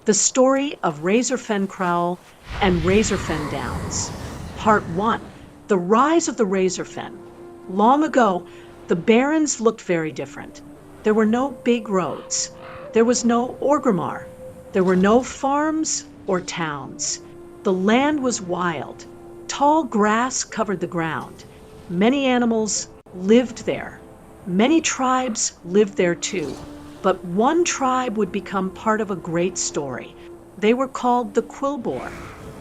The story of Razorfen Kraul and Razorfen Downs. Part 1. The rise of the Razorfen. Long ago, the barrens looked very different. There were no big roads. There was no Orgrimmar. There were no farms or towns. The land was wild. Tall grass covered the ground. Many animals lived there. Many tribes lived there too. But one tribe would become part of a great story. They were called the quillboar.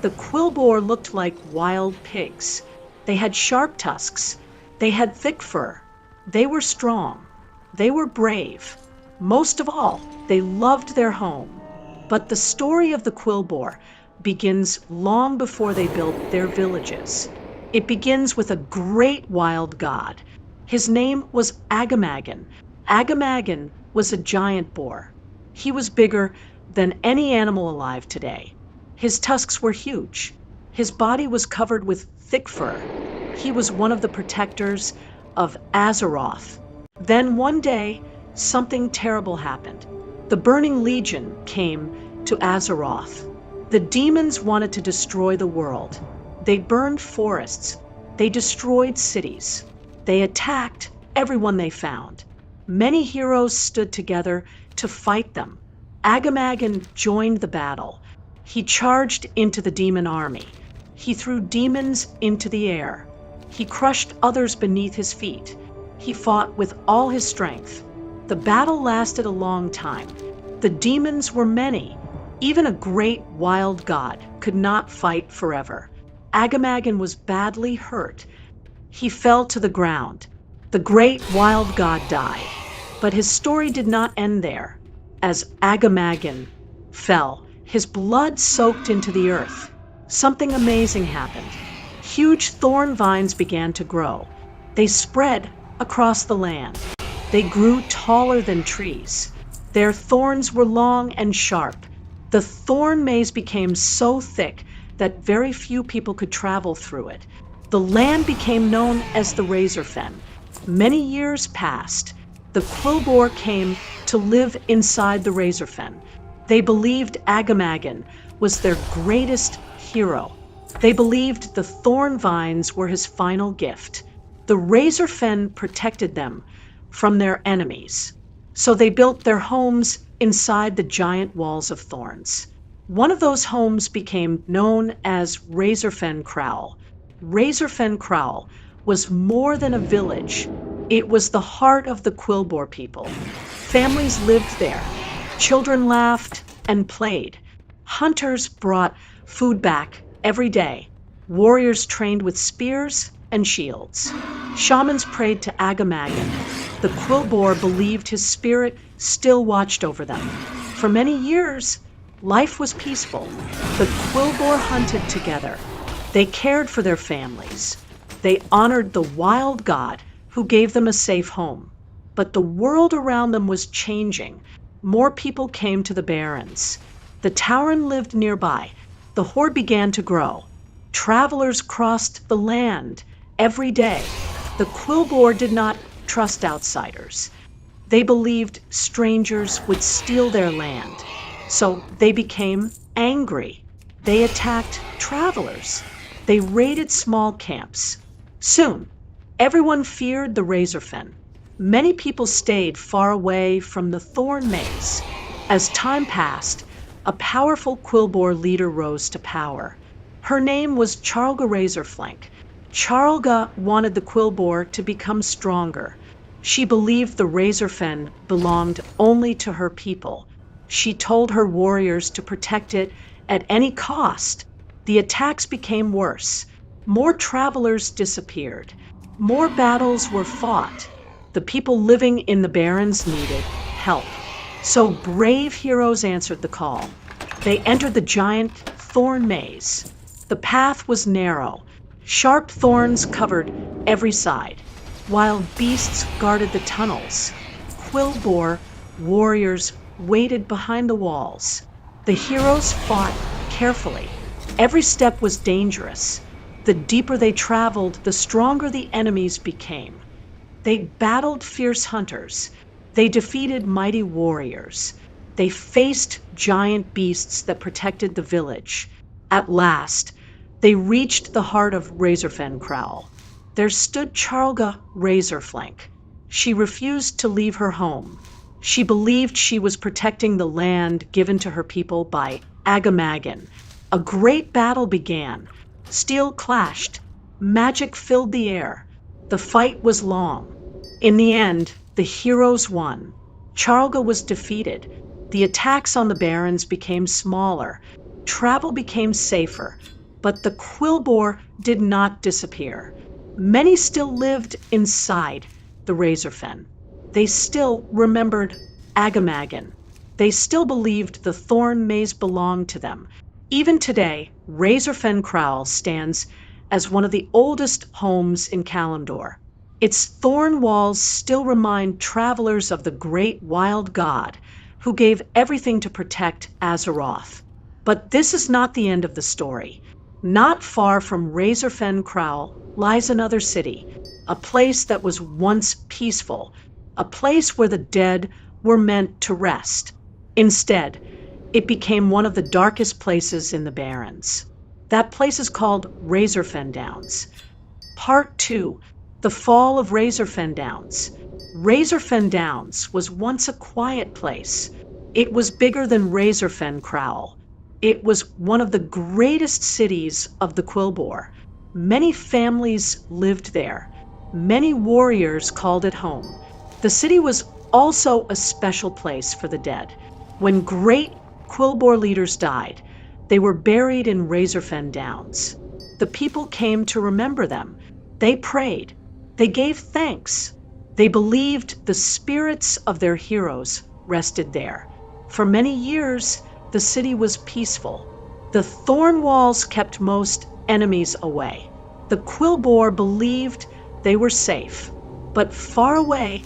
The quillboar looked like wild pigs. They had sharp tusks. They had thick fur. They were strong. They were brave. Most of all, they loved their home. But the story of the quillboar begins long before they built their villages. It begins with a great wild god. His name was Agamagan. Agamagan was a giant boar. He was bigger than any animal alive today. His tusks were huge. His body was covered with thick fur. He was one of the protectors of Azeroth. Then one day, something terrible happened. The Burning Legion came to Azeroth. The demons wanted to destroy the world. They burned forests. They destroyed cities. They attacked everyone they found. Many heroes stood together to fight them. Agamagan joined the battle. He charged into the demon army. He threw demons into the air. He crushed others beneath his feet. He fought with all his strength. The battle lasted a long time. The demons were many. Even a great wild god could not fight forever. Agamagan was badly hurt. He fell to the ground. The great wild god died. But his story did not end there. As Agamagan fell, his blood soaked into the earth. Something amazing happened. Huge thorn vines began to grow. They spread across the land. They grew taller than trees. Their thorns were long and sharp. The thorn maze became so thick that very few people could travel through it. The land became known as the Razorfen. Many years passed. The quillboar came to live inside the Razorfen. They believed Agamagan was their greatest hero. They believed the thorn vines were his final gift. The Razorfen protected them from their enemies. So they built their homes inside the giant walls of thorns. One of those homes became known as Razorfen Kraul. Razorfen Kraul was more than a village. It was the heart of the quillboar people. Families lived there. Children laughed and played. Hunters brought food back every day. Warriors trained with spears and shields. Shamans prayed to Agamagan. The quillboar believed his spirit still watched over them. For many years, life was peaceful. The quillboar hunted together. They cared for their families. They honored the wild god who gave them a safe home. But the world around them was changing. More people came to the barrens. The Tauren lived nearby. The horde began to grow. Travelers crossed the land every day. The quillboar did not trust outsiders. They believed strangers would steal their land. So they became angry. They attacked travelers. They raided small camps. Soon, everyone feared the Razorfen. Many people stayed far away from the thorn maze. As time passed, a powerful quillboar leader rose to power. Her name was Charlga Razorflank. Charlga wanted the quillboar to become stronger. She believed the Razorfen belonged only to her people. She told her warriors to protect it at any cost. The attacks became worse. More travelers disappeared. More battles were fought. The people living in the barrens needed help. So brave heroes answered the call. They entered the giant thorn maze. The path was narrow. Sharp thorns covered every side. Wild beasts guarded the tunnels. Quillboar warriors waited behind the walls. The heroes fought carefully. Every step was dangerous. The deeper they traveled, the stronger the enemies became. They battled fierce hunters. They defeated mighty warriors. They faced giant beasts that protected the village. At last, they reached the heart of Razorfen Kraul. There stood Charlga Razorflank. She refused to leave her home. She believed she was protecting the land given to her people by Agamagan. A great battle began. Steel clashed. Magic filled the air. The fight was long. In the end, the heroes won. Charlga was defeated. The attacks on the barons became smaller. Travel became safer. But the quillboar did not disappear. Many still lived inside the Razorfen. They still remembered Agamagan. They still believed the thorn maze belonged to them. Even today, Razorfen Kraul stands as one of the oldest homes in Kalimdor. Its thorn walls still remind travelers of the great wild god who gave everything to protect Azeroth. But this is not the end of the story. Not far from Razorfen Kraul lies another city, a place that was once peaceful, a place where the dead were meant to rest. Instead, it became one of the darkest places in the Barrens. That place is called Razorfen Downs. Part 2, The Fall of Razorfen Downs. Razorfen Downs was once a quiet place. It was bigger than Razorfen Kraul. It was one of the greatest cities of the quillboar. Many families lived there. Many warriors called it home. The city was also a special place for the dead. When great quillboar leaders died, they were buried in Razorfen Downs. The people came to remember them. They prayed. They gave thanks. They believed the spirits of their heroes rested there. For many years, the city was peaceful. The thorn walls kept most enemies away. The quillboar believed they were safe. But far away,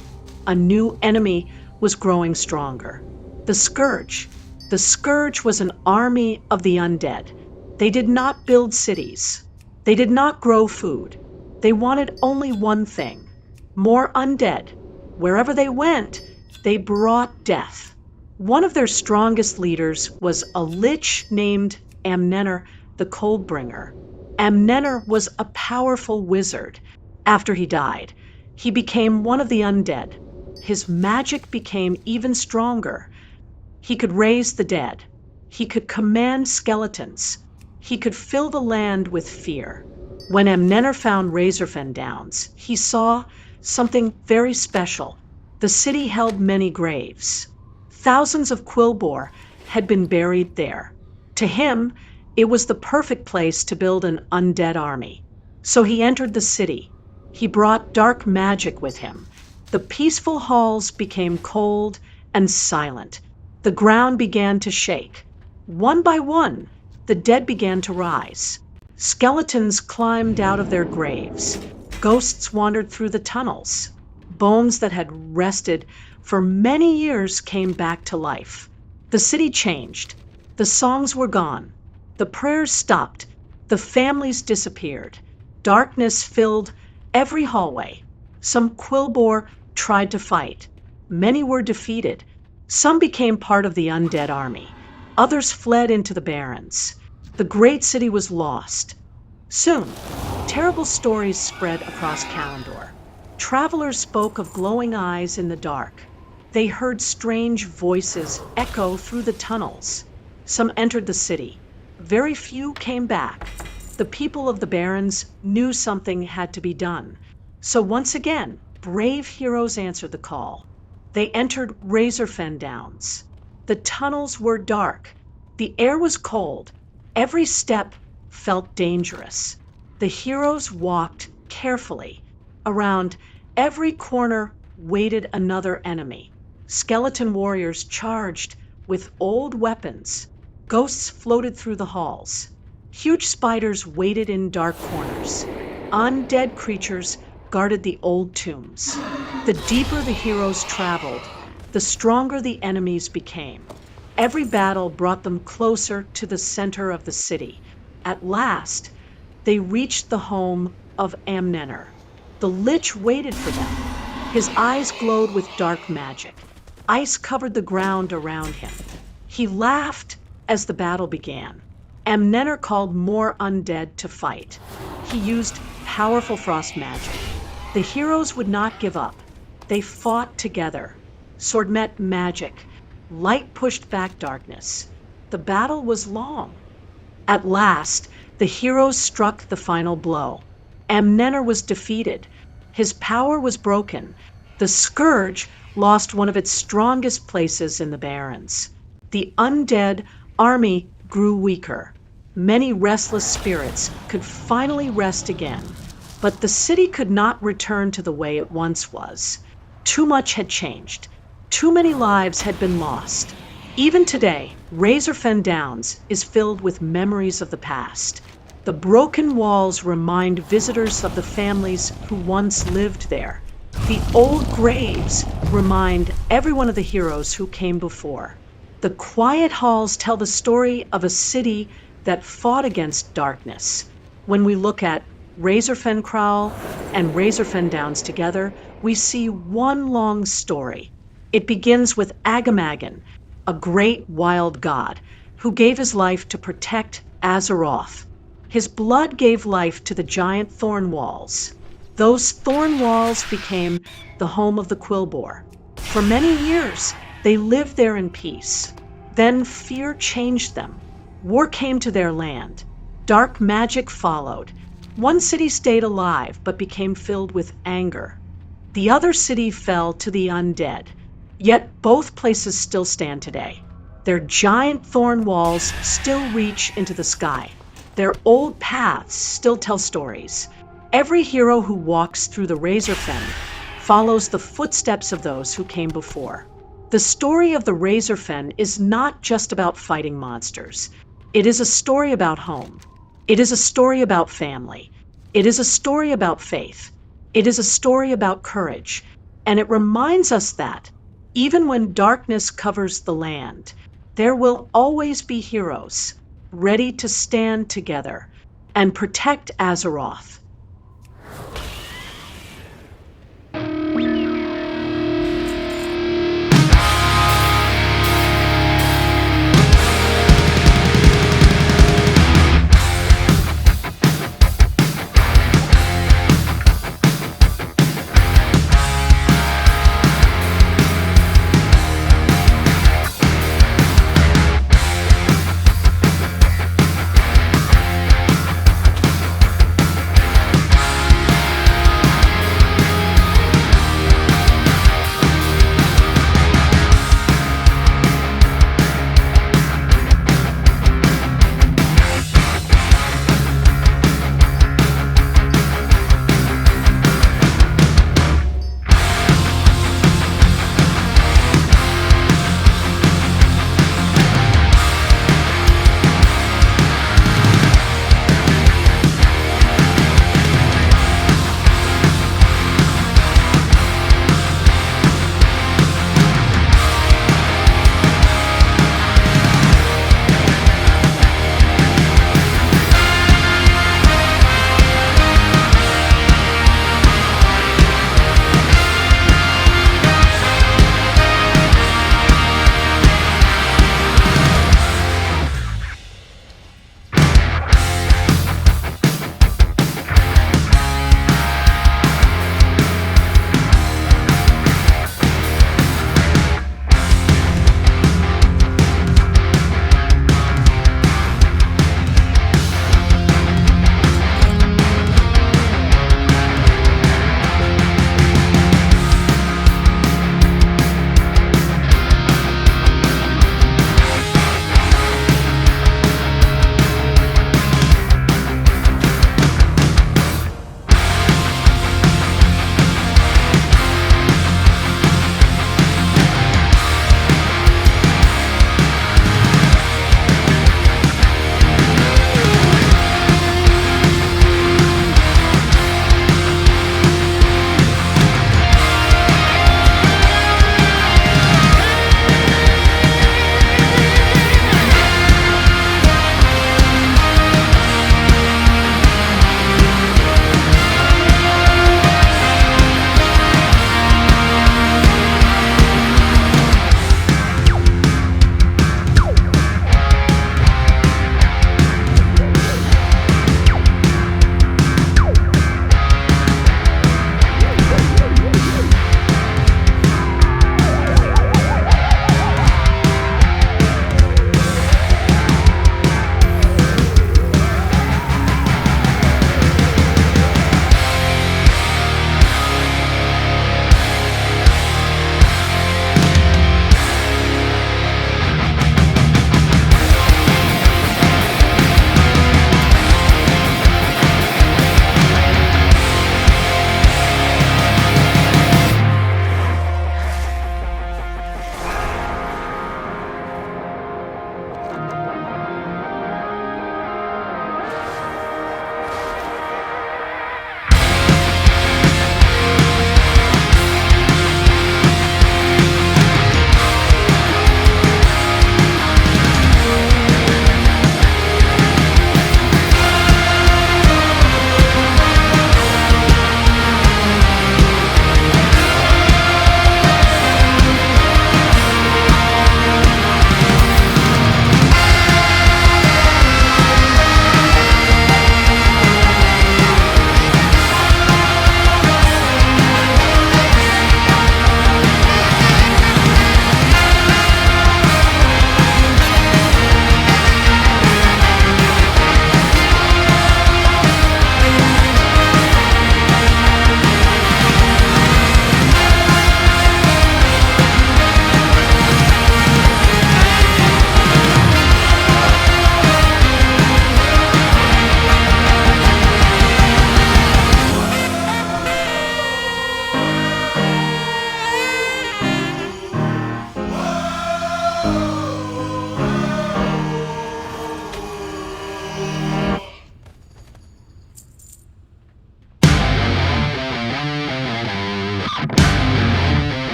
a new enemy was growing stronger. The Scourge. The Scourge was an army of the undead. They did not build cities. They did not grow food. They wanted only one thing: more undead. Wherever they went, they brought death. One of their strongest leaders was a lich named Amnenner the Coldbringer. Amnenner was a powerful wizard. After he died, he became one of the undead. His magic became even stronger. He could raise the dead. He could command skeletons. He could fill the land with fear. When Amnenner found Razorfen Downs, he saw something very special. The city held many graves. Thousands of quillboar had been buried there. To him, it was the perfect place to build an undead army. So he entered the city. He brought dark magic with him. The peaceful halls became cold and silent. The ground began to shake. One by one, the dead began to rise. Skeletons climbed out of their graves. Ghosts wandered through the tunnels. Bones that had rested for many years came back to life. The city changed. The songs were gone. The prayers stopped. The families disappeared. Darkness filled every hallway. Some quillboar tried to fight. Many were defeated. Some became part of the undead army. Others fled into the barrens. The great city was lost. Soon, terrible stories spread across Kalimdor. Travelers spoke of glowing eyes in the dark. They heard strange voices echo through the tunnels. Some entered the city. Very few came back. The people of the barrens knew something had to be done. So once again, brave heroes answered the call. They entered Razorfen Downs. The tunnels were dark. The air was cold. Every step felt dangerous. The heroes walked carefully. Around every corner waited another enemy. Skeleton warriors charged with old weapons. Ghosts floated through the halls. Huge spiders waited in dark corners. Undead creatures guarded the old tombs. The deeper the heroes traveled, the stronger the enemies became. Every battle brought them closer to the center of the city. At last, they reached the home of Amnenner. The lich waited for them. His eyes glowed with dark magic. ice covered the ground around him. He laughed as the battle began. Amnener called more undead to fight. He used powerful frost magic. The heroes would not give up. They fought together. Sword met magic. Light pushed back darkness. The battle was long. At last, the heroes struck the final blow. Amnener was defeated. His power was broken. The scourge lost one of its strongest places in the barrens. The undead army grew weaker. Many restless spirits could finally rest again. But the city could not return to the way it once was. Too much had changed. Too many lives had been lost. Even today, Razorfen Downs is filled with memories of the past. The broken walls remind visitors of the families who once lived there. The old graves remind every one of the heroes who came before. The quiet halls tell the story of a city that fought against darkness. When we look at Razorfen Kraul and Razorfen Downs together, we see one long story. It begins with Agamagan, a great wild god who gave his life to protect Azeroth. His blood gave life to the giant thorn walls. Those thorn walls became the home of the quillboar. For many years, they lived there in peace. Then fear changed them. War came to their land. Dark magic followed. One city stayed alive but became filled with anger. The other city fell to the undead. Yet both places still stand today. Their giant thorn walls still reach into the sky. Their old paths still tell stories. Every hero who walks through the Razorfen follows the footsteps of those who came before. The story of the Razorfen is not just about fighting monsters. It is a story about home. It is a story about family. It is a story about faith. It is a story about courage. And it reminds us that, even when darkness covers the land, there will always be heroes ready to stand together and protect Azeroth.